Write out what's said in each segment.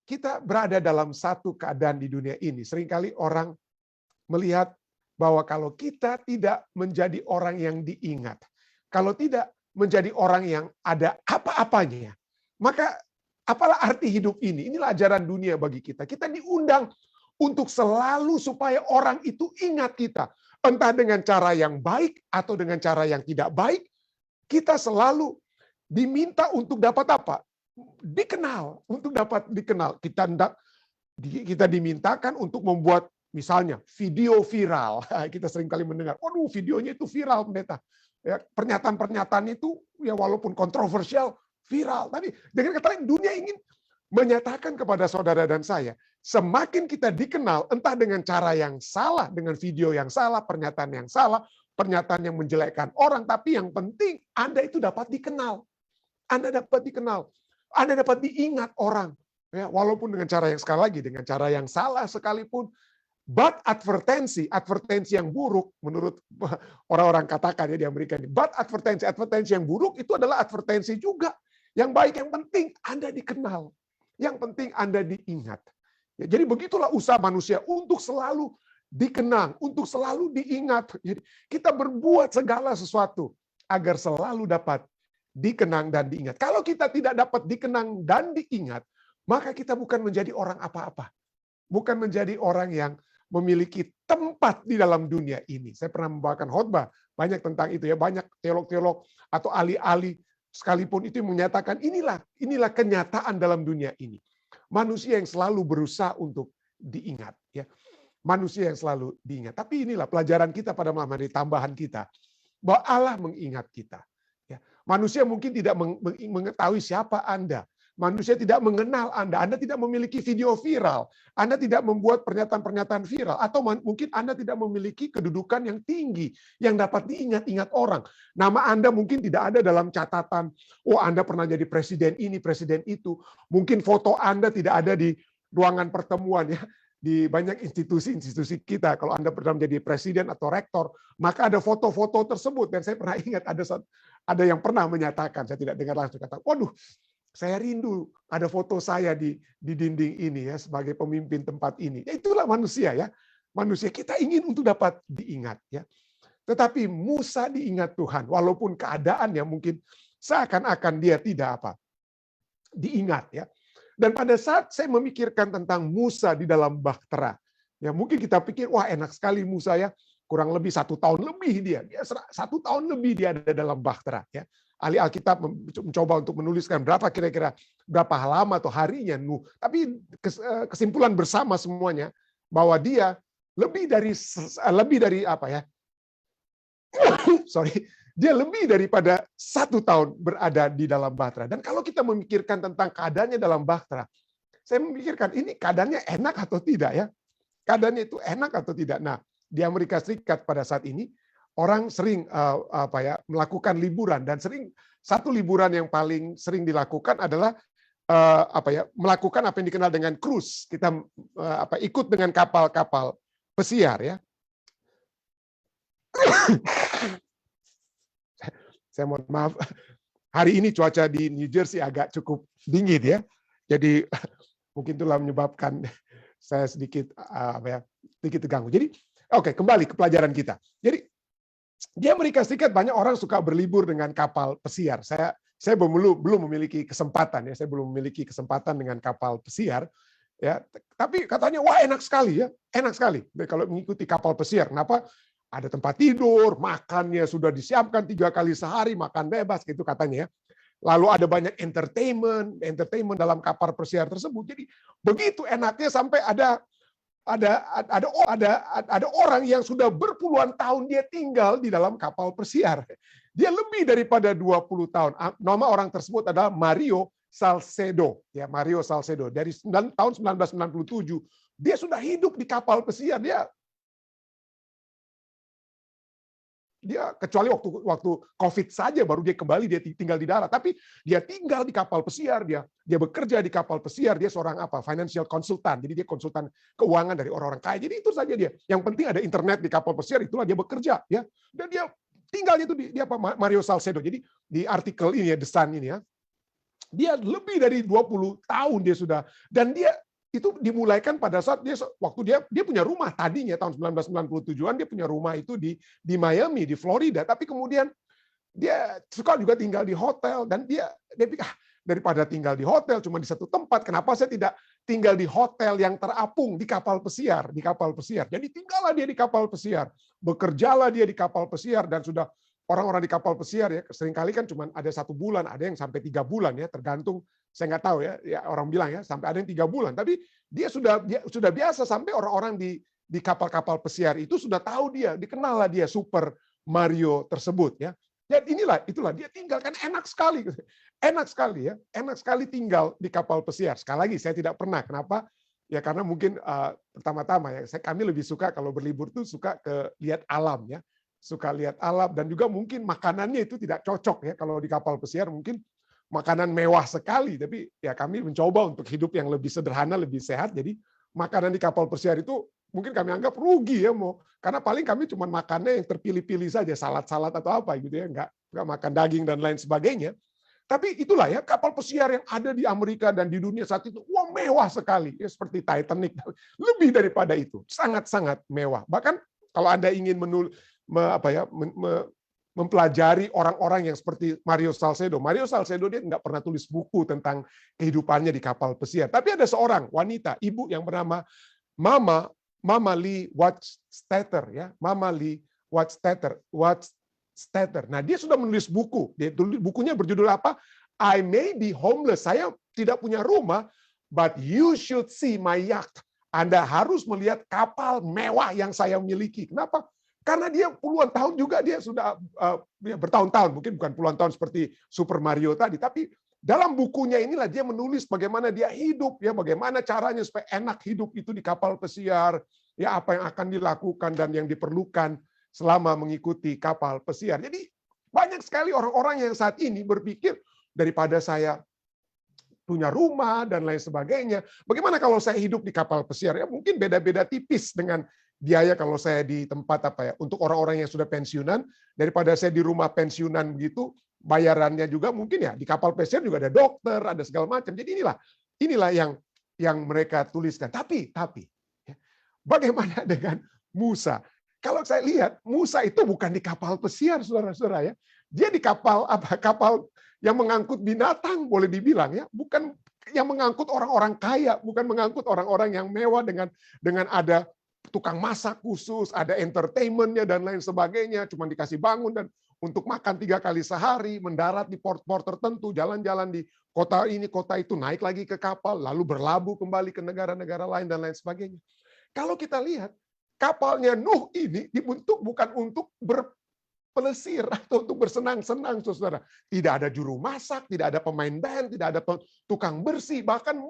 kita berada dalam satu keadaan di dunia ini. Seringkali orang melihat bahwa kalau kita tidak menjadi orang yang diingat, kalau tidak menjadi orang yang ada apa-apanya, maka apalah arti hidup ini? Inilah ajaran dunia bagi kita. Kita diundang untuk selalu supaya orang itu ingat kita. Entah dengan cara yang baik atau dengan cara yang tidak baik, kita selalu diminta untuk dapat apa? Dikenal, untuk dapat dikenal. Kita dimintakan untuk membuat misalnya video viral. Kita sering kali mendengar, waduh videonya itu viral pendeta. Ya, pernyataan-pernyataan itu ya walaupun kontroversial, viral. Tapi dengan kata lain dunia ingin menyatakan kepada saudara dan saya, semakin kita dikenal entah dengan cara yang salah, dengan video yang salah, pernyataan yang salah, pernyataan yang menjelekkan orang, tapi yang penting Anda itu dapat dikenal. Anda dapat dikenal. Anda dapat diingat orang. Ya, walaupun dengan cara yang sekali lagi, dengan cara yang salah sekalipun. But advertensi yang buruk, menurut orang-orang katakan ya di Amerika ini, but advertensi yang buruk itu adalah advertensi juga. Yang baik, yang penting Anda dikenal. Yang penting Anda diingat. Ya, jadi begitulah usaha manusia untuk selalu dikenang, untuk selalu diingat. Jadi kita berbuat segala sesuatu agar selalu dapat dikenang dan diingat. Kalau kita tidak dapat dikenang dan diingat, maka kita bukan menjadi orang apa-apa. Bukan menjadi orang yang memiliki tempat di dalam dunia ini. Saya pernah membawakan khotbah banyak tentang itu ya, banyak teolog-teolog atau ahli-ahli sekalipun itu menyatakan inilah kenyataan dalam dunia ini. Manusia yang selalu berusaha untuk diingat ya. Manusia yang selalu diingat. Tapi inilah pelajaran kita pada malam hari, tambahan kita bahwa Allah mengingat kita. Ya. Manusia mungkin tidak mengetahui siapa Anda. Manusia tidak mengenal Anda. Anda tidak memiliki video viral. Anda tidak membuat pernyataan-pernyataan viral. Atau mungkin Anda tidak memiliki kedudukan yang tinggi yang dapat diingat-ingat orang. Nama Anda mungkin tidak ada dalam catatan, oh Anda pernah jadi presiden ini, presiden itu. Mungkin foto Anda tidak ada di ruangan pertemuan ya. Di banyak institusi kita, kalau Anda pernah menjadi presiden atau rektor, maka ada foto-foto tersebut. Dan saya pernah ingat ada yang pernah menyatakan, saya tidak dengar langsung kata, waduh, saya rindu ada foto saya di dinding ini ya sebagai pemimpin tempat ini. Ya, itulah manusia ya. Manusia kita ingin untuk dapat diingat ya. Tetapi Musa diingat Tuhan walaupun keadaannya mungkin seakan-akan dia tidak diingat ya. Dan pada saat saya memikirkan tentang Musa di dalam Bahtera, ya mungkin kita pikir wah enak sekali Musa ya, kurang lebih 1 tahun lebih dia 1 tahun lebih dia ada dalam Bahtera ya. Ahli Alkitab mencoba untuk menuliskan kira-kira berapa halaman atau harinya Nuh. Tapi kesimpulan bersama semuanya bahwa dia lebih dari apa ya? Dia lebih daripada 1 tahun berada di dalam Bahtera. Dan kalau kita memikirkan tentang keadaannya dalam Bahtera, saya memikirkan ini keadaannya enak atau tidak ya? Keadaannya itu enak atau tidak? Nah, di Amerika Serikat pada saat ini orang sering melakukan liburan dan satu liburan yang paling sering dilakukan adalah melakukan apa yang dikenal dengan cruise. Kita ikut dengan kapal-kapal pesiar ya. Saya mohon maaf. Hari ini cuaca di New Jersey agak cukup dingin ya. Jadi mungkin itulah menyebabkan saya sedikit terganggu. Jadi oke, kembali ke pelajaran kita. Jadi di Amerika Serikat banyak orang suka berlibur dengan kapal pesiar. Saya belum memiliki kesempatan ya. Saya belum memiliki kesempatan dengan kapal pesiar ya. Tapi katanya wah enak sekali ya. Enak sekali kalau mengikuti kapal pesiar. Kenapa? Ada tempat tidur, makannya sudah disiapkan 3 kali sehari, makan bebas gitu katanya ya. Lalu ada banyak entertainment dalam kapal pesiar tersebut. Jadi begitu enaknya sampai ada orang yang sudah berpuluhan tahun dia tinggal di dalam kapal pesiar. Dia lebih daripada 20 tahun. Nama orang tersebut adalah Mario Salcedo. Ya, Mario Salcedo. Dari tahun 1997 dia sudah hidup di kapal pesiar. Dia kecuali waktu COVID saja baru dia kembali, dia tinggal di darat. Tapi dia tinggal di kapal pesiar, dia bekerja di kapal pesiar, dia seorang financial consultant. Jadi dia konsultan keuangan dari orang-orang kaya. Jadi itu saja dia. Yang penting ada internet di kapal pesiar, itulah dia bekerja ya. Dan dia tinggalnya itu di Mario Salcedo. Jadi di artikel ini ya The Sun ini ya. Dia lebih dari 20 tahun dia sudah, dan dia itu dimulaikan pada saat dia punya rumah tadinya tahun 1997-an, dia punya rumah itu di Miami, di Florida, tapi kemudian dia suka juga tinggal di hotel, dan dia pikir, daripada tinggal di hotel cuma di satu tempat, kenapa saya tidak tinggal di hotel yang terapung di kapal pesiar, Jadi tinggallah dia di kapal pesiar, bekerjalah dia di kapal pesiar, dan sudah orang-orang di kapal pesiar ya seringkali kan cuma ada 1 bulan, ada yang sampai 3 bulan ya, tergantung, saya nggak tahu ya orang bilang ya sampai ada yang 3 bulan, tapi dia sudah biasa sampai orang-orang di kapal-kapal pesiar itu sudah tahu dia, dikenal lah dia Super Mario tersebut ya. Dan itulah dia tinggal, kan enak sekali ya, enak sekali tinggal di kapal pesiar. Sekali lagi saya tidak pernah, kenapa? Ya karena mungkin pertama-tama ya kami lebih suka kalau berlibur tuh suka lihat alam ya, suka lihat alam, dan juga mungkin makanannya itu tidak cocok ya kalau di kapal pesiar, mungkin makanan mewah sekali, tapi ya kami mencoba untuk hidup yang lebih sederhana, lebih sehat. Jadi makanan di kapal pesiar itu mungkin kami anggap rugi ya, karena paling kami cuma makannya yang terpilih-pilih saja, salad-salad atau apa gitu ya, nggak makan daging dan lain sebagainya. Tapi itulah ya kapal pesiar yang ada di Amerika dan di dunia saat itu, wah mewah sekali ya, seperti Titanic, lebih daripada itu, sangat-sangat mewah. Bahkan kalau Anda ingin mempelajari orang-orang yang seperti Mario Salcedo dia nggak pernah tulis buku tentang kehidupannya di kapal pesiar. Tapi ada seorang wanita, ibu yang bernama Mama Lee Watchstetter ya, Mama Lee Watchstetter. Nah, dia sudah menulis buku. Bukunya berjudul apa? I may be homeless. Saya tidak punya rumah, but you should see my yacht. Anda harus melihat kapal mewah yang saya miliki. Kenapa? Karena dia puluhan tahun juga, dia sudah bertahun-tahun, mungkin bukan puluhan tahun seperti Super Mario tadi, tapi dalam bukunya inilah dia menulis bagaimana dia hidup, ya bagaimana caranya supaya enak hidup itu di kapal pesiar, ya apa yang akan dilakukan dan yang diperlukan selama mengikuti kapal pesiar. Jadi banyak sekali orang-orang yang saat ini berpikir, daripada saya punya rumah dan lain sebagainya, bagaimana kalau saya hidup di kapal pesiar? Ya mungkin beda-beda tipis dengan biaya kalau saya di tempat untuk orang-orang yang sudah pensiunan, daripada saya di rumah pensiunan begitu, bayarannya juga mungkin ya di kapal pesiar juga ada dokter, ada segala macam. Jadi inilah yang mereka tuliskan. Tapi ya, bagaimana dengan Musa? Kalau saya lihat Musa itu bukan di kapal pesiar, saudara-saudara ya. Dia di kapal yang mengangkut binatang, boleh dibilang ya, bukan yang mengangkut orang-orang kaya, bukan mengangkut orang-orang yang mewah dengan ada tukang masak khusus, ada entertainment-nya dan lain sebagainya, cuma dikasih bangun dan untuk makan 3 kali sehari, mendarat di port-port tertentu, jalan-jalan di kota ini, kota itu, naik lagi ke kapal, lalu berlabuh kembali ke negara-negara lain dan lain sebagainya. Kalau kita lihat, kapalnya Nuh ini dibentuk bukan untuk berpelesir atau untuk bersenang-senang, saudara. Tidak ada juru masak, tidak ada pemain band, tidak ada tukang bersih, bahkan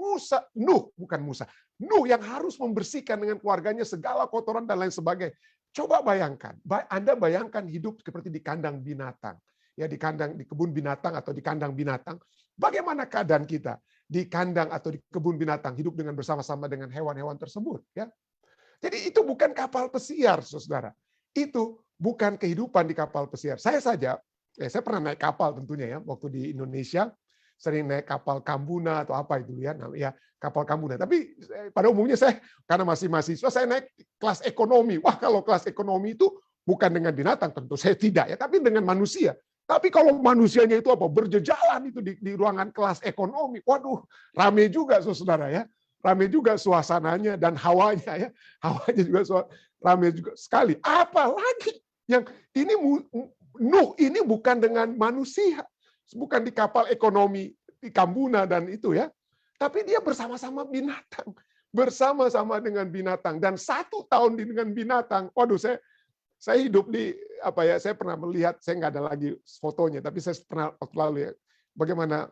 Nuh yang harus membersihkan dengan keluarganya segala kotoran dan lain sebagainya. Coba bayangkan, Anda bayangkan hidup seperti di kandang binatang, ya di kebun binatang atau di kandang binatang. Bagaimana keadaan kita di kandang atau di kebun binatang, hidup dengan bersama-sama dengan hewan-hewan tersebut, ya? Jadi itu bukan kapal pesiar, saudara. Itu bukan kehidupan di kapal pesiar. Saya pernah naik kapal tentunya ya, waktu di Indonesia sering naik kapal Kambuna atau apa itu ya, kapal Kambuna. Tapi pada umumnya saya karena masih mahasiswa, saya naik kelas ekonomi. Wah, kalau kelas ekonomi itu bukan dengan binatang, tentu saya tidak ya, tapi dengan manusia. Tapi kalau manusianya itu berjejalan itu di ruangan kelas ekonomi, waduh, rame juga saudara ya. Rame juga suasananya dan hawanya ya. Hawanya juga rame juga sekali. Apalagi yang ini Nuh ini bukan dengan manusia, bukan di kapal ekonomi di Kambuna dan itu ya. Tapi dia bersama-sama binatang, bersama-sama dengan binatang, dan 1 tahun dengan binatang. Waduh, saya hidup di saya pernah melihat, saya nggak ada lagi fotonya, tapi saya pernah waktu lalu ya, bagaimana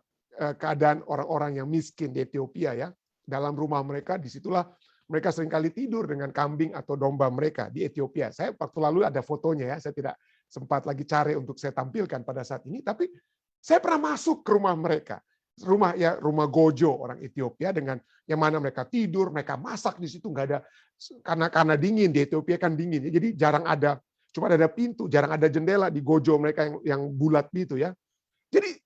keadaan orang-orang yang miskin di Ethiopia ya. Dalam rumah mereka, disitulah mereka seringkali tidur dengan kambing atau domba mereka di Ethiopia. Saya waktu lalu ada fotonya ya, saya tidak sempat lagi cari untuk saya tampilkan pada saat ini, tapi saya pernah masuk ke rumah mereka. Rumah Gojo orang Ethiopia, dengan yang mana mereka tidur, mereka masak di situ, nggak ada, karena dingin di Ethiopia kan dingin ya, jadi cuma ada pintu, jarang ada jendela di Gojo mereka yang bulat gitu ya. Jadi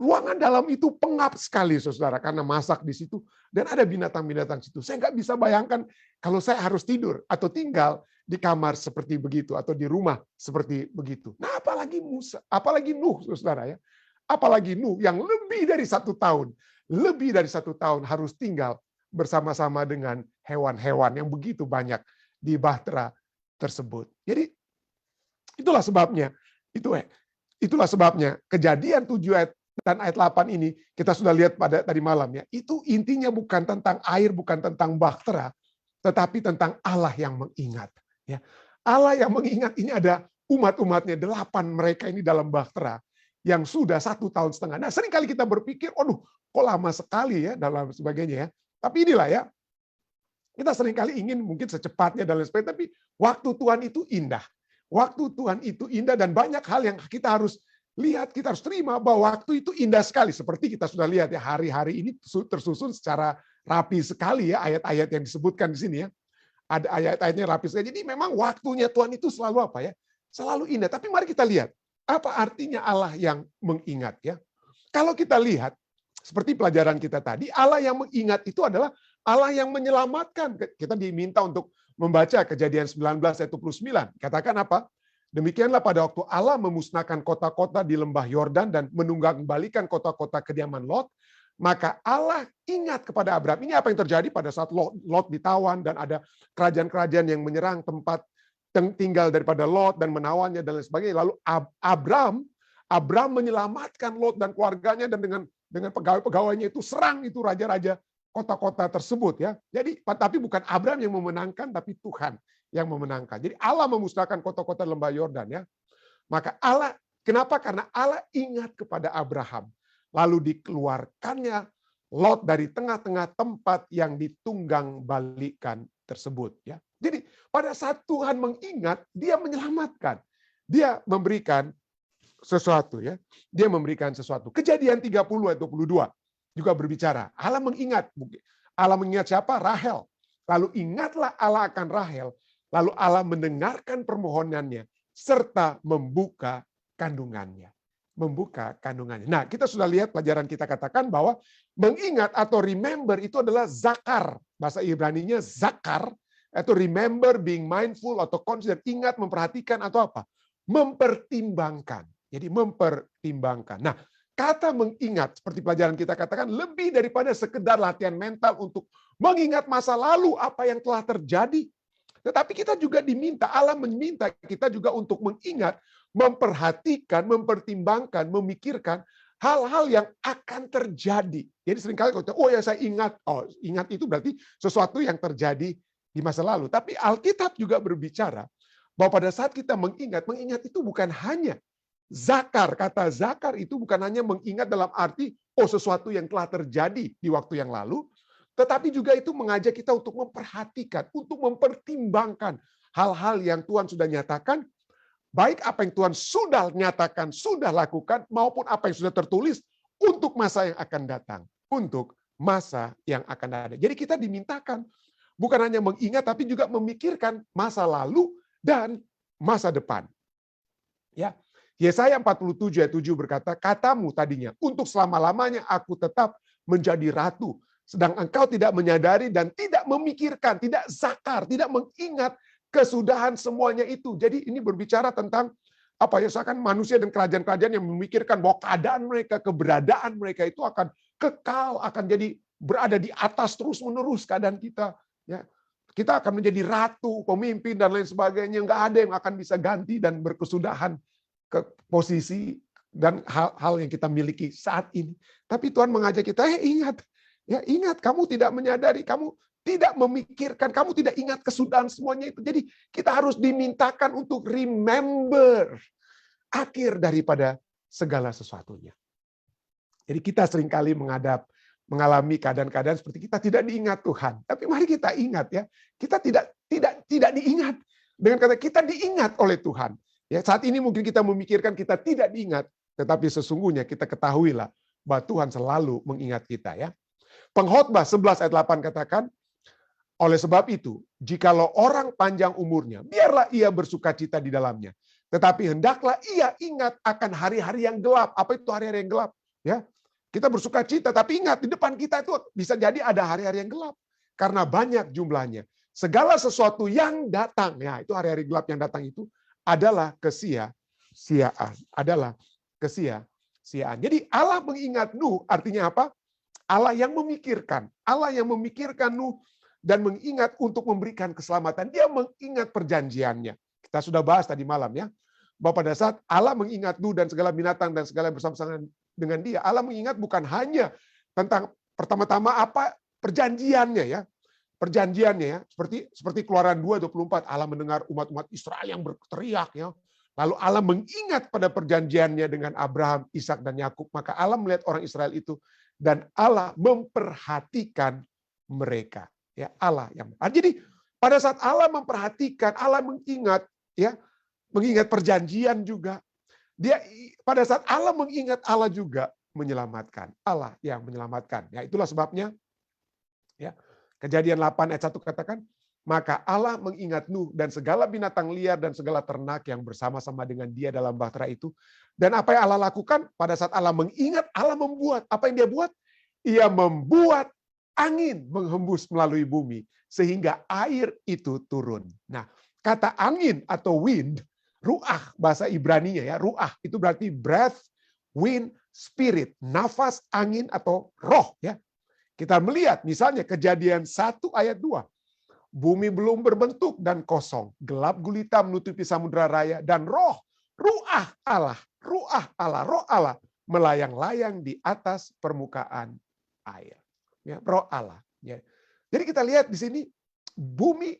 Ruangan dalam itu pengap sekali, saudara, karena masak di situ dan ada binatang-binatang situ. Saya nggak bisa bayangkan kalau saya harus tidur atau tinggal di kamar seperti begitu atau di rumah seperti begitu. Nah, apalagi Musa, apalagi Nuh, saudara ya, apalagi Nuh yang lebih dari 1 tahun, harus tinggal bersama-sama dengan hewan-hewan yang begitu banyak di bahtera tersebut. Jadi itulah sebabnya, itulah sebabnya Kejadian 7 ayat dan ayat 8 ini kita sudah lihat pada tadi malam ya. Itu intinya bukan tentang air, bukan tentang bahtera, tetapi tentang Allah yang mengingat. Ya, Allah yang mengingat ini ada umat-umatnya 8 mereka ini dalam bahtera yang sudah 1,5 tahun. Nah, seringkali kita berpikir, aduh, kok lama sekali ya dalam sebagainya ya. Tapi inilah ya, kita seringkali ingin mungkin secepatnya dan lain sebagainya, tapi waktu Tuhan itu indah. Waktu Tuhan itu indah dan banyak hal yang kita harus lihat, kita harus terima bahwa waktu itu indah sekali. Seperti kita sudah lihat ya, hari-hari ini tersusun secara rapi sekali ya, ayat-ayat yang disebutkan di sini ya. Ada ayat-ayatnya rapi sekali. Jadi memang waktunya Tuhan itu selalu apa ya? Selalu indah. Tapi mari kita lihat, apa artinya Allah yang mengingat ya? Kalau kita lihat, seperti pelajaran kita tadi, Allah yang mengingat itu adalah Allah yang menyelamatkan. Kita diminta untuk membaca Kejadian 19 ayat 29. Katakan apa? Demikianlah pada waktu Allah memusnahkan kota-kota di lembah Yordan dan menunggak-balikan kota-kota kediaman Lot, maka Allah ingat kepada Abraham. Ini apa yang terjadi pada saat Lot ditawan dan ada kerajaan-kerajaan yang menyerang tempat tinggal daripada Lot dan menawannya dan lain sebagainya. Lalu Abraham menyelamatkan Lot dan keluarganya dan dengan pegawai-pegawainya itu serang itu raja-raja kota-kota tersebut ya. Jadi tapi bukan Abraham yang memenangkan, tapi Tuhan yang memenangkan. Jadi Allah memusnahkan kota-kota lembah Yordan ya. Maka Allah, kenapa? Karena Allah ingat kepada Abraham. Lalu dikeluarkannya Lot dari tengah-tengah tempat yang ditunggang balikan tersebut ya. Jadi pada saat Tuhan mengingat, dia menyelamatkan. Dia memberikan sesuatu ya. Dia memberikan sesuatu. Kejadian 30 ayat 22 juga berbicara. Allah mengingat. Allah mengingat siapa? Rahel. Lalu ingatlah Allah akan Rahel. Lalu Allah mendengarkan permohonannya serta membuka kandungannya. Membuka kandungannya. Nah, kita sudah lihat pelajaran kita katakan bahwa mengingat atau remember itu adalah zakar. Bahasa Ibraninya zakar, atau remember, being mindful, atau consider, ingat, memperhatikan, atau apa? Mempertimbangkan. Jadi mempertimbangkan. Nah, kata mengingat, seperti pelajaran kita katakan, lebih daripada sekedar latihan mental untuk mengingat masa lalu, apa yang telah terjadi. Tetapi kita juga diminta, Allah meminta kita juga untuk mengingat, memperhatikan, mempertimbangkan, memikirkan hal-hal yang akan terjadi. Jadi seringkali kalau oh ya saya ingat, ingat itu berarti sesuatu yang terjadi di masa lalu. Tapi Alkitab juga berbicara bahwa pada saat kita mengingat itu bukan hanya zakar. Kata zakar itu bukan hanya mengingat dalam arti sesuatu yang telah terjadi di waktu yang lalu, tetapi juga itu mengajak kita untuk memperhatikan, untuk mempertimbangkan hal-hal yang Tuhan sudah nyatakan, baik apa yang Tuhan sudah nyatakan, sudah lakukan, maupun apa yang sudah tertulis untuk masa yang akan datang. Untuk masa yang akan datang. Jadi kita dimintakan bukan hanya mengingat, tapi juga memikirkan masa lalu dan masa depan. Ya, Yesaya 47 ayat 7 berkata, katamu tadinya, untuk selama-lamanya aku tetap menjadi ratu. Sedang engkau tidak menyadari dan tidak memikirkan, tidak zakar, tidak mengingat kesudahan semuanya itu. Jadi ini berbicara tentang apa ya, seakan manusia dan kerajaan-kerajaan yang memikirkan bahwa keadaan mereka, keberadaan mereka itu akan kekal, akan jadi berada di atas terus-menerus keadaan kita. Ya, kita akan menjadi ratu, pemimpin dan lain sebagainya. Nggak ada yang akan bisa ganti dan berkesudahan ke posisi dan hal-hal yang kita miliki saat ini. Tapi Tuhan mengajak kita, ingat. Ya, ingat, kamu tidak menyadari, kamu tidak memikirkan, kamu tidak ingat kesudahan semuanya itu. Jadi kita harus dimintakan untuk remember akhir daripada segala sesuatunya. Jadi kita seringkali mengalami keadaan-keadaan seperti kita tidak diingat Tuhan. Tapi mari kita ingat ya, kita tidak diingat. Dengan kata kita diingat oleh Tuhan. Ya, saat ini mungkin kita memikirkan kita tidak diingat, tetapi sesungguhnya kita ketahuilah bahwa Tuhan selalu mengingat kita ya. Pengkhotbah 11 ayat 8 katakan, oleh sebab itu, jikalau orang panjang umurnya, biarlah ia bersukacita di dalamnya. Tetapi hendaklah ia ingat akan hari-hari yang gelap. Apa itu hari-hari yang gelap? Ya, kita bersuka cita, tapi ingat di depan kita itu bisa jadi ada hari-hari yang gelap karena banyak jumlahnya. Segala sesuatu yang datang, ya itu hari-hari gelap yang datang itu adalah kesia-siaan, adalah kesia-siaan. Jadi Allah mengingat Nuh artinya apa? Allah yang memikirkan Nuh dan mengingat untuk memberikan keselamatan. Dia mengingat perjanjiannya. Kita sudah bahas tadi malam ya, bahwa pada saat Allah mengingat Nuh dan segala binatang dan segala yang bersama-sama dengan dia, Allah mengingat bukan hanya tentang pertama-tama apa perjanjiannya ya, seperti Keluaran 2:24, Allah mendengar umat-umat Israel yang berteriak ya. Lalu Allah mengingat pada perjanjiannya dengan Abraham, Ishak dan Yakub, maka Allah melihat orang Israel itu dan Allah memperhatikan mereka. Ya, Allah yang. Jadi pada saat Allah memperhatikan, Allah mengingat ya, mengingat perjanjian juga. Dia pada saat Allah mengingat, Allah juga menyelamatkan. Allah yang menyelamatkan. Ya, itulah sebabnya ya. Kejadian 8 ayat 1 katakan, maka Allah mengingat Nuh dan segala binatang liar dan segala ternak yang bersama-sama dengan dia dalam bahtera itu. Dan apa yang Allah lakukan? Pada saat Allah mengingat, Allah membuat. Apa yang dia buat? Ia membuat angin menghembus melalui bumi sehingga air itu turun. Nah, kata angin atau wind, ruah bahasa Ibraninya ya, ruah itu berarti breath, wind, spirit, nafas, angin atau roh ya. Kita melihat misalnya Kejadian 1 ayat 2. Bumi belum berbentuk dan kosong, gelap gulita menutupi samudera raya dan roh Allah melayang-layang di atas permukaan air. Ya, roh Allah. Ya. Jadi kita lihat di sini bumi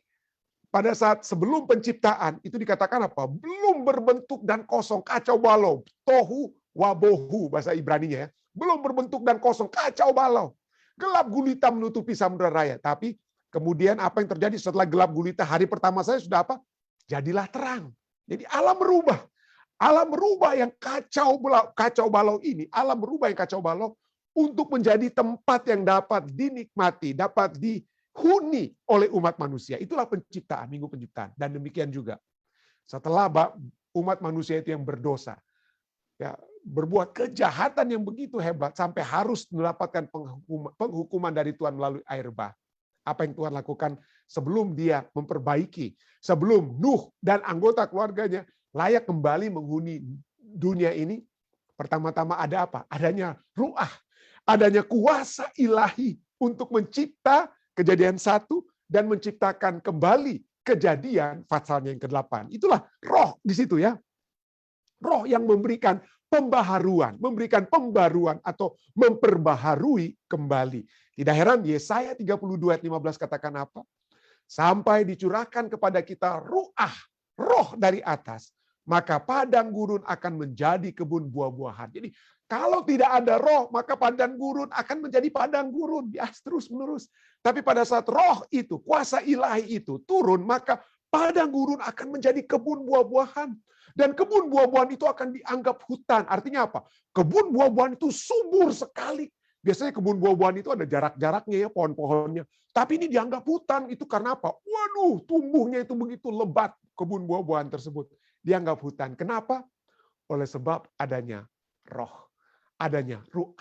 pada saat sebelum penciptaan itu dikatakan apa? Belum berbentuk dan kosong, kacau balau, tohu wabohu bahasa Ibraninya ya. Belum berbentuk dan kosong, kacau balau. Gelap gulita menutupi samudera raya. Tapi kemudian apa yang terjadi setelah gelap gulita? Hari pertama saya sudah apa? Jadilah terang. Jadi Allah merubah. Allah merubah yang kacau balau ini. Allah merubah yang kacau balau untuk menjadi tempat yang dapat dinikmati, dapat dihuni oleh umat manusia. Itulah penciptaan, minggu penciptaan. Dan demikian juga setelah umat manusia itu yang berdosa, ya, berbuat kejahatan yang begitu hebat sampai harus mendapatkan penghukuman dari Tuhan melalui air bah. Apa yang Tuhan lakukan sebelum dia memperbaiki, sebelum Nuh dan anggota keluarganya layak kembali menghuni dunia ini, pertama-tama ada apa? Adanya ruah, adanya kuasa ilahi untuk mencipta Kejadian 1 dan menciptakan kembali Kejadian pasalnya yang ke-8. Itulah roh di situ ya. Roh yang memberikan pembaruan atau memperbaharui kembali. Tidak heran Yesaya 32 ayat 15 katakan apa? Sampai dicurahkan kepada kita roh dari atas, maka padang gurun akan menjadi kebun buah-buahan. Jadi kalau tidak ada roh, maka padang gurun akan menjadi padang gurun. Ya, terus menerus. Tapi pada saat roh itu, kuasa ilahi itu turun, maka padang gurun akan menjadi kebun buah-buahan. Dan kebun buah-buahan itu akan dianggap hutan. Artinya apa? Kebun buah-buahan itu subur sekali. Biasanya kebun buah-buahan itu ada jarak-jaraknya ya, pohon-pohonnya. Tapi ini dianggap hutan. Itu karena apa? Waduh, tumbuhnya itu begitu lebat kebun buah-buahan tersebut. Dianggap hutan. Kenapa? Oleh sebab adanya roh. Adanya ruh.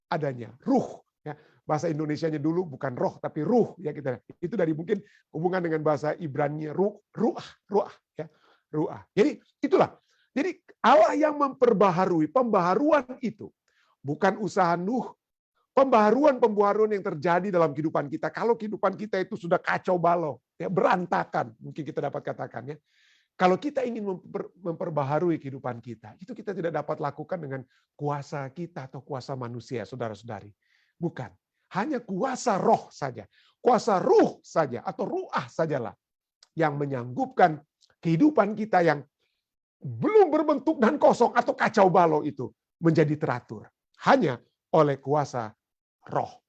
Adanya ruh. Ya, bahasa Indonesianya dulu bukan roh, tapi ruh. Ya, kita. Itu dari mungkin hubungan dengan bahasa Ibrani ruah. Ya. Ruah. Jadi itulah. Jadi Allah yang memperbaharui, pembaharuan itu bukan usaha Nuh. Pembaharuan yang terjadi dalam kehidupan kita. Kalau kehidupan kita itu sudah kacau balau, ya, berantakan, mungkin kita dapat katakan ya. Kalau kita ingin memperbaharui kehidupan kita, itu kita tidak dapat lakukan dengan kuasa kita atau kuasa manusia, saudara-saudari. Bukan. Hanya kuasa roh saja. Kuasa ruh saja atau ruah sajalah yang menyanggupkan kehidupan kita yang belum berbentuk dan kosong atau kacau balau itu menjadi teratur. Hanya oleh kuasa roh.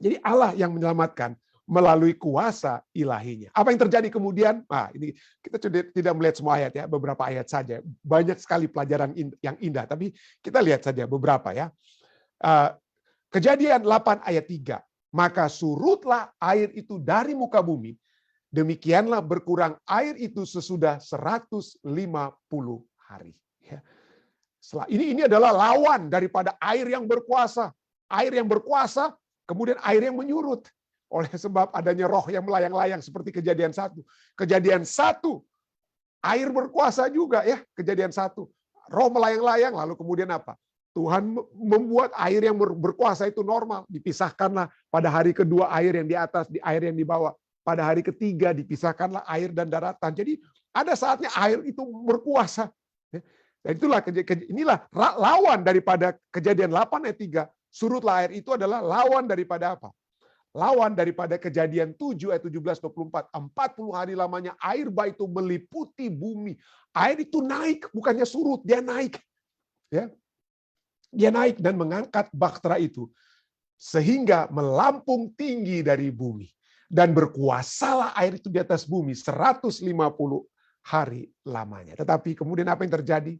Jadi Allah yang menyelamatkan melalui kuasa ilahinya. Apa yang terjadi kemudian? Nah, ini kita tidak melihat semua ayat ya, beberapa ayat saja. Banyak sekali pelajaran yang indah, tapi kita lihat saja beberapa ya. Kejadian 8 ayat 3. Maka surutlah air itu dari muka bumi. Demikianlah berkurang air itu sesudah 150 hari. Ini adalah lawan daripada air yang berkuasa. Air yang berkuasa, kemudian air yang menyurut. Oleh sebab adanya roh yang melayang-layang seperti Kejadian 1. Kejadian 1, air berkuasa juga ya. Kejadian 1. Roh melayang-layang, lalu kemudian apa? Tuhan membuat air yang berkuasa itu normal. Dipisahkanlah pada hari kedua air yang di atas, di air yang di bawah. Pada hari ketiga dipisahkanlah air dan daratan. Jadi ada saatnya air itu berkuasa. Dan inilah lawan daripada Kejadian 8 ayat 3. Surutlah air itu adalah lawan daripada apa? Lawan daripada Kejadian 7 ayat 17-24. 40 hari lamanya air bah itu meliputi bumi. Air itu naik, bukannya surut, dia naik. Ya. Dia naik dan mengangkat bahtera itu sehingga melampung tinggi dari bumi. Dan berkuasalah air itu di atas bumi 150 hari lamanya. Tetapi kemudian apa yang terjadi?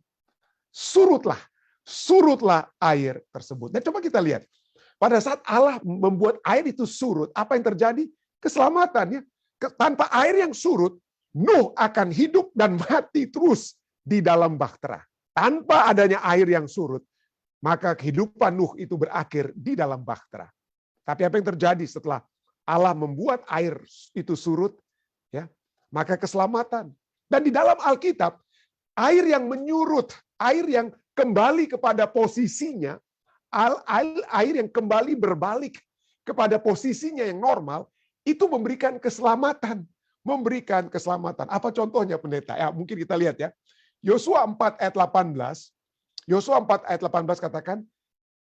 Surutlah air tersebut. Dan coba kita lihat, pada saat Allah membuat air itu surut, apa yang terjadi? Keselamatan ya. Tanpa air yang surut, Nuh akan hidup dan mati terus di dalam bahtera. Tanpa adanya air yang surut, maka kehidupan Nuh itu berakhir di dalam bahtera. Tapi apa yang terjadi setelah Allah membuat air itu surut? Ya, maka keselamatan. Dan di dalam Alkitab, air yang menyurut, air yang kembali kepada posisinya, air yang kembali berbalik kepada posisinya yang normal, itu memberikan keselamatan. Memberikan keselamatan. Apa contohnya pendeta? Ya, mungkin kita lihat ya. Yosua 4 ayat 18. Yosua 4 ayat 18 katakan,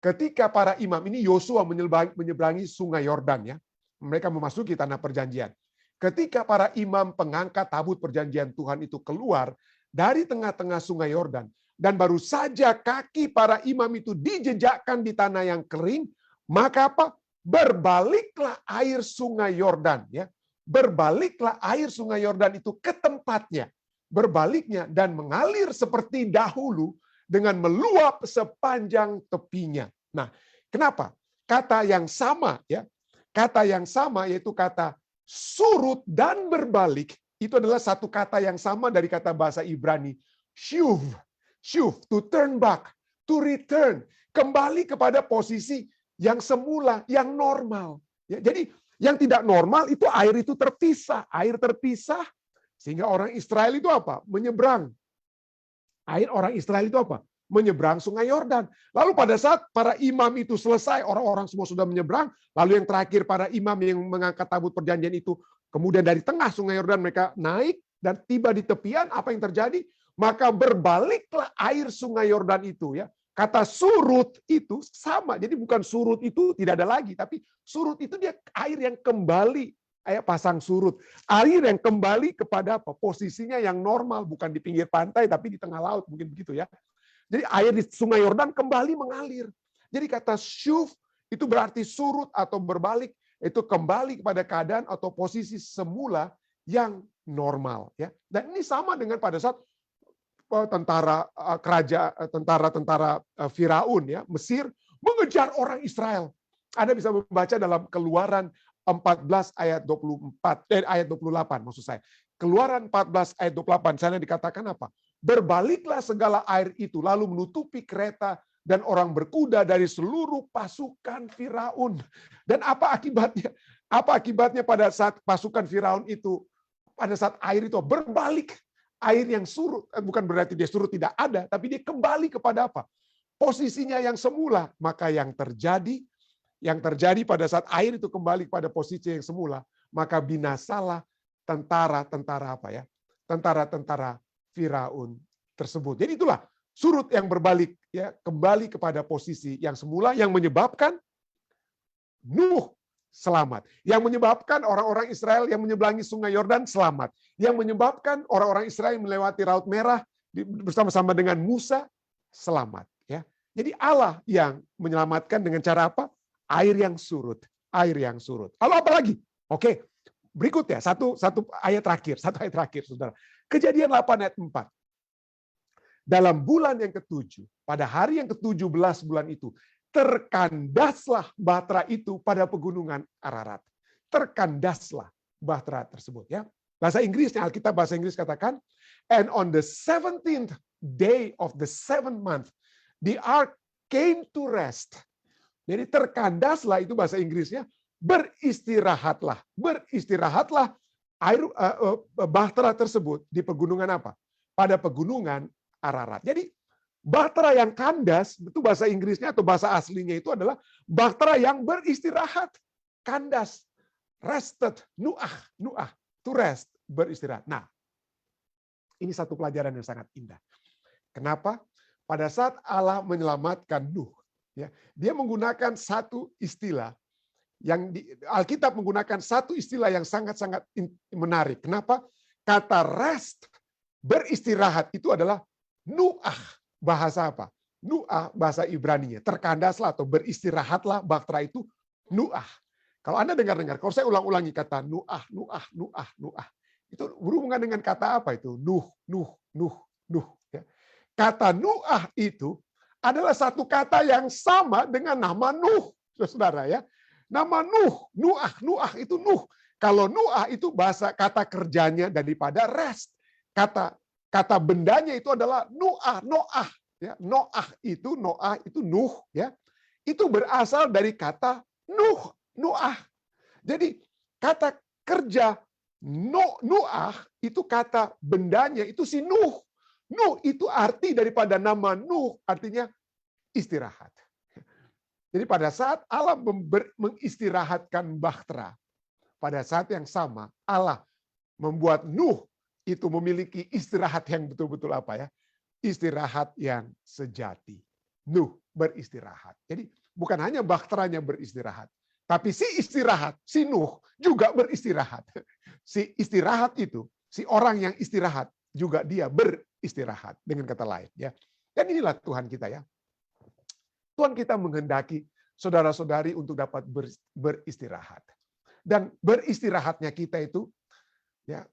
ketika para imam, ini Yosua menyeberangi sungai Yordan ya. Mereka memasuki tanah perjanjian. Ketika para imam pengangkat tabut perjanjian Tuhan itu keluar dari tengah-tengah sungai Yordan, dan baru saja kaki para imam itu dijejakkan di tanah yang kering, maka apa? Berbaliklah air sungai Yordan ya. Berbaliklah air sungai Yordan itu ke tempatnya. Berbaliknya dan mengalir seperti dahulu dengan meluap sepanjang tepinya. Nah, kenapa? Kata yang sama ya. Kata yang sama yaitu kata surut dan berbalik, itu adalah satu kata yang sama dari kata bahasa Ibrani shuv. Shuv, to turn back, to return, kembali kepada posisi yang semula, yang normal. Ya, jadi yang tidak normal itu air itu terpisah, air terpisah sehingga orang Israel itu apa? Menyeberang. Air orang Israel itu apa? Menyeberang sungai Yordan. Lalu pada saat para imam itu selesai, orang-orang semua sudah menyeberang, lalu yang terakhir para imam yang mengangkat tabut perjanjian itu, kemudian dari tengah sungai Yordan mereka naik dan tiba di tepian, apa yang terjadi? Maka berbaliklah air sungai Yordan itu ya. Kata surut itu sama. Jadi bukan surut itu tidak ada lagi, tapi surut itu dia air yang kembali, kayak pasang surut. Air yang kembali kepada apa? Posisinya yang normal, bukan di pinggir pantai tapi di tengah laut, mungkin begitu ya. Jadi air di sungai Yordan kembali mengalir. Jadi kata shuv itu berarti surut atau berbalik, itu kembali kepada keadaan atau posisi semula yang normal ya. Dan ini sama dengan pada saat tentara Firaun ya, Mesir mengejar orang Israel. Anda bisa membaca dalam Keluaran 14 ayat 24 ayat 28 maksud saya. Keluaran 14 ayat 28 sana dikatakan apa? Berbaliklah segala air itu lalu menutupi kereta dan orang berkuda dari seluruh pasukan Firaun. Dan apa akibatnya? Apa akibatnya pada saat pasukan Firaun itu, pada saat air itu berbalik? Air yang surut, bukan berarti dia surut tidak ada, tapi dia kembali kepada apa? Posisinya yang semula. Maka yang terjadi pada saat air itu kembali pada posisi yang semula, maka binasalah tentara-tentara apa ya? Tentara-tentara Firaun tersebut. Jadi itulah surut yang berbalik ya, kembali kepada posisi yang semula yang menyebabkan Nuh selamat. Yang menyebabkan orang-orang Israel yang menyeberangi sungai Yordan selamat. Yang menyebabkan orang-orang Israel melewati Laut Merah bersama-sama dengan Musa selamat. Ya. Jadi Allah yang menyelamatkan dengan cara apa? Air yang surut. Air yang surut. Lalu apa lagi? Oke, berikut ya, satu ayat terakhir, saudara. Kejadian 8 ayat 4. Dalam bulan yang ke-7, pada hari yang ke-17 bulan itu, terkandaslah bahtera itu pada pegunungan Ararat. Terkandaslah bahtera tersebut ya. Bahasa Inggrisnya, Alkitab bahasa Inggris katakan, and on the 17th day of the 7th month, the ark came to rest. Jadi terkandaslah, itu bahasa Inggrisnya, beristirahatlah. Beristirahatlah air bahtera tersebut di pegunungan apa? Pada pegunungan Ararat. Jadi bahtera yang kandas, itu bahasa Inggrisnya atau bahasa aslinya itu adalah bahtera yang beristirahat. Kandas, rested, nu'ah, to rest, beristirahat. Nah, ini satu pelajaran yang sangat indah. Kenapa? Pada saat Allah menyelamatkan Nuh, ya, dia menggunakan satu istilah yang Alkitab menggunakan satu istilah yang sangat-sangat menarik. Kenapa? Kata rest, beristirahat itu adalah nu'ah. Bahasa apa? Nu'ah bahasa Ibrani-nya. Terkandaslah atau beristirahatlah bahtera itu nu'ah. Kalau Anda dengar-dengar, kalau saya ulang-ulangi kata nu'ah, itu berhubungan dengan kata apa itu? Nuh. Ya. Kata nu'ah itu adalah satu kata yang sama dengan nama Nuh, saudara ya. Nama nu'ah itu Nuh. Kalau nu'ah itu bahasa kata kerjanya daripada rest. Kata bendanya itu adalah noah. Ya, noah itu Nuh. Ya, itu berasal dari kata nu'ah. Jadi kata kerja nu'ah itu kata bendanya itu si Nuh. Nuh itu arti daripada nama Nuh, artinya istirahat. Jadi pada saat Allah mengistirahatkan bahtera, pada saat yang sama Allah membuat Nuh itu memiliki istirahat yang betul-betul apa ya? Istirahat yang sejati. Nuh beristirahat. Jadi bukan hanya bahteranya beristirahat, tapi si istirahat, si Nuh juga beristirahat. Si istirahat itu, si orang yang istirahat juga dia beristirahat, dengan kata lain ya. Dan inilah Tuhan kita ya. Tuhan kita menghendaki saudara-saudari untuk dapat beristirahat. Dan beristirahatnya kita itu ya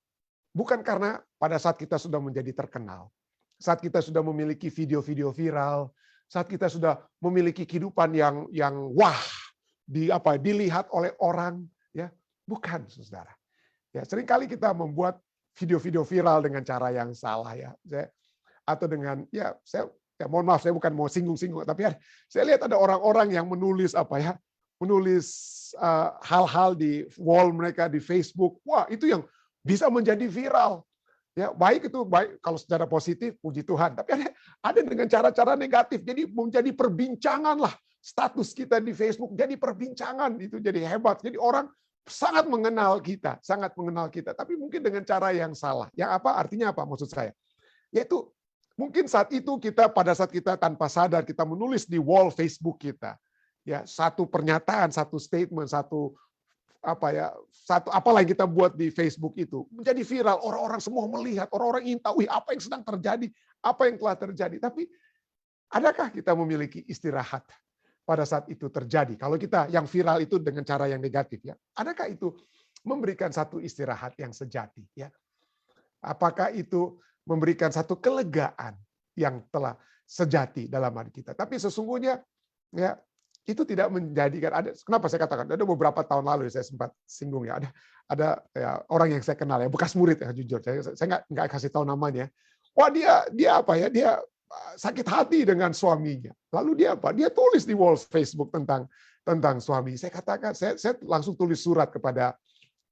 bukan karena pada saat kita sudah menjadi terkenal, saat kita sudah memiliki video-video viral, saat kita sudah memiliki kehidupan yang wah, dilihat oleh orang ya, bukan saudara. Ya, seringkali kita membuat video-video viral dengan cara yang salah ya. Atau dengan saya mohon maaf, saya bukan mau singgung-singgung, tapi saya lihat ada orang-orang yang menulis hal-hal di wall mereka di Facebook. Wah, itu yang bisa menjadi viral. Ya, baik kalau secara positif, puji Tuhan. Tapi ada dengan cara-cara negatif. Jadi menjadi perbincangan lah. Status kita di Facebook jadi perbincangan, itu jadi hebat. Jadi orang sangat mengenal kita. Tapi mungkin dengan cara yang salah. Yang artinya apa maksud saya? Yaitu mungkin saat itu pada saat kita tanpa sadar kita menulis di wall Facebook kita, ya satu pernyataan, satu statement, satu apalah yang kita buat di Facebook itu menjadi viral, orang-orang semua melihat, orang-orang ingin tahu apa yang sedang terjadi, apa yang telah terjadi. Tapi adakah kita memiliki istirahat pada saat itu terjadi? Kalau kita yang viral itu dengan cara yang negatif ya, adakah itu memberikan satu istirahat yang sejati ya? Apakah itu memberikan satu kelegaan yang telah sejati dalam hati kita? Tapi sesungguhnya ya itu tidak menjadikan kenapa saya katakan ada beberapa tahun lalu saya sempat singgung ya, ada ya, orang yang saya kenal ya, bekas murid ya, jujur saya nggak kasih tahu namanya. Wah, dia sakit hati dengan suaminya. Lalu dia tulis di wall Facebook tentang suami. Saya katakan saya langsung tulis surat kepada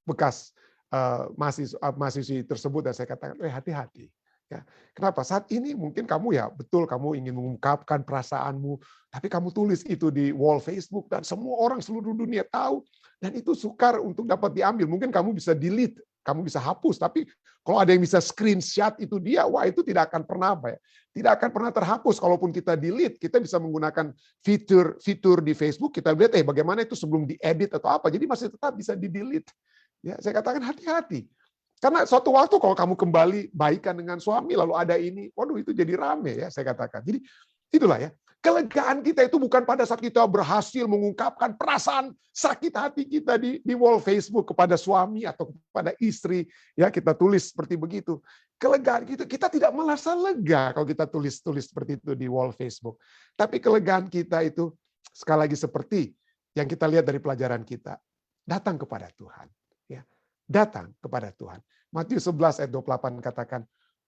bekas mahasiswi tersebut dan saya katakan hati-hati. Ya, kenapa? Saat ini mungkin kamu betul kamu ingin mengungkapkan perasaanmu, tapi kamu tulis itu di wall Facebook dan semua orang seluruh dunia tahu dan itu sukar untuk dapat diambil. Mungkin kamu bisa delete, kamu bisa hapus, tapi kalau ada yang bisa screenshot itu wah itu tidak akan pernah tidak akan pernah terhapus. Kalaupun kita delete, kita bisa menggunakan fitur di Facebook, kita lihat bagaimana itu sebelum diedit atau apa, jadi masih tetap bisa di-delete. Ya, saya katakan hati-hati. Karena suatu waktu kalau kamu kembali baikan dengan suami, lalu ada ini, waduh itu jadi rame ya saya katakan. Jadi itulah ya, kelegaan kita itu bukan pada saat kita berhasil mengungkapkan perasaan sakit hati kita di wall Facebook kepada suami atau kepada istri, ya kita tulis seperti begitu. Kelegaan kita tidak merasa lega kalau kita tulis seperti itu di wall Facebook. Tapi kelegaan kita itu sekali lagi seperti yang kita lihat dari pelajaran kita, datang kepada Tuhan. Ya. datang kepada Tuhan. Matius 11 ayat 28 katakan,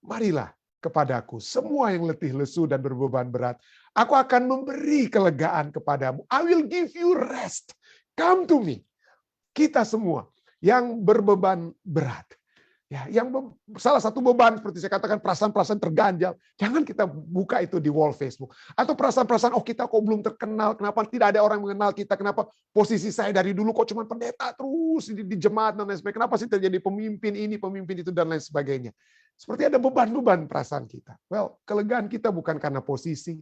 marilah kepadaku semua yang letih lesu dan berbeban berat. Aku akan memberi kelegaan kepadamu. I will give you rest. Come to me. Kita semua yang berbeban berat. Ya, salah satu beban seperti saya katakan perasaan-perasaan terganjal, jangan kita buka itu di wall Facebook. Atau perasaan-perasaan kita kok belum terkenal, kenapa tidak ada orang mengenal kita, kenapa posisi saya dari dulu kok cuma pendeta terus di jemaat dan lain sebagainya, kenapa sih terjadi pemimpin ini, pemimpin itu dan lain sebagainya. Seperti ada beban-beban perasaan kita. Well, kelegaan kita bukan karena posisi,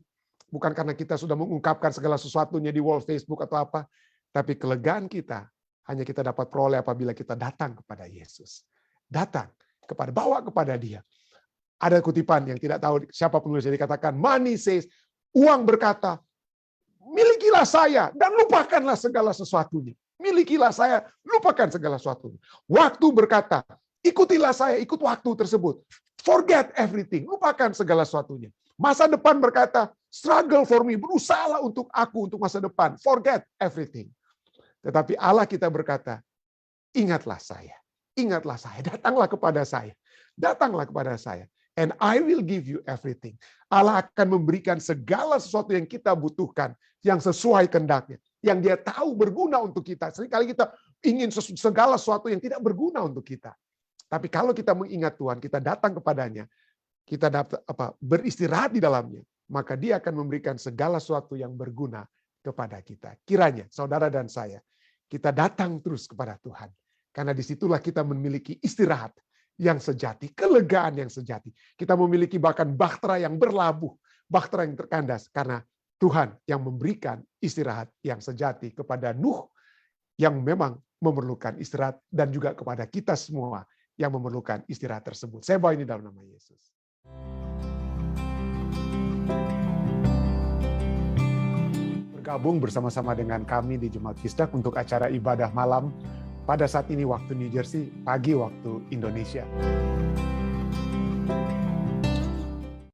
bukan karena kita sudah mengungkapkan segala sesuatunya di wall Facebook atau apa, tapi kelegaan kita hanya kita dapat peroleh apabila kita datang kepada Yesus. Datang bawa kepada Dia. Ada kutipan yang tidak tahu siapa penulisnya, dikatakan, money says, uang berkata, milikilah saya dan lupakanlah segala sesuatunya. Milikilah saya, lupakan segala sesuatunya. Waktu berkata, ikutilah saya, ikut waktu tersebut. Forget everything, lupakan segala sesuatunya. Masa depan berkata, struggle for me, berusahalah untuk aku, untuk masa depan. Forget everything. Tetapi Allah kita berkata, ingatlah saya. Ingatlah saya, datanglah kepada saya. Datanglah kepada saya. And I will give you everything. Allah akan memberikan segala sesuatu yang kita butuhkan, yang sesuai kehendaknya, yang Dia tahu berguna untuk kita. Seringkali kita ingin segala sesuatu yang tidak berguna untuk kita. Tapi kalau kita mengingat Tuhan, kita datang kepadanya, kita dapat beristirahat di dalamnya, maka Dia akan memberikan segala sesuatu yang berguna kepada kita. Kiranya saudara dan saya, kita datang terus kepada Tuhan. Karena disitulah kita memiliki istirahat yang sejati, kelegaan yang sejati. Kita memiliki bahkan bahtera yang berlabuh, bahtera yang terkandas. Karena Tuhan yang memberikan istirahat yang sejati kepada Nuh yang memang memerlukan istirahat, dan juga kepada kita semua yang memerlukan istirahat tersebut. Saya bawa ini dalam nama Yesus. Bergabung bersama-sama dengan kami di Jemaat Kisdak untuk acara ibadah malam pada saat ini waktu New Jersey, pagi waktu Indonesia.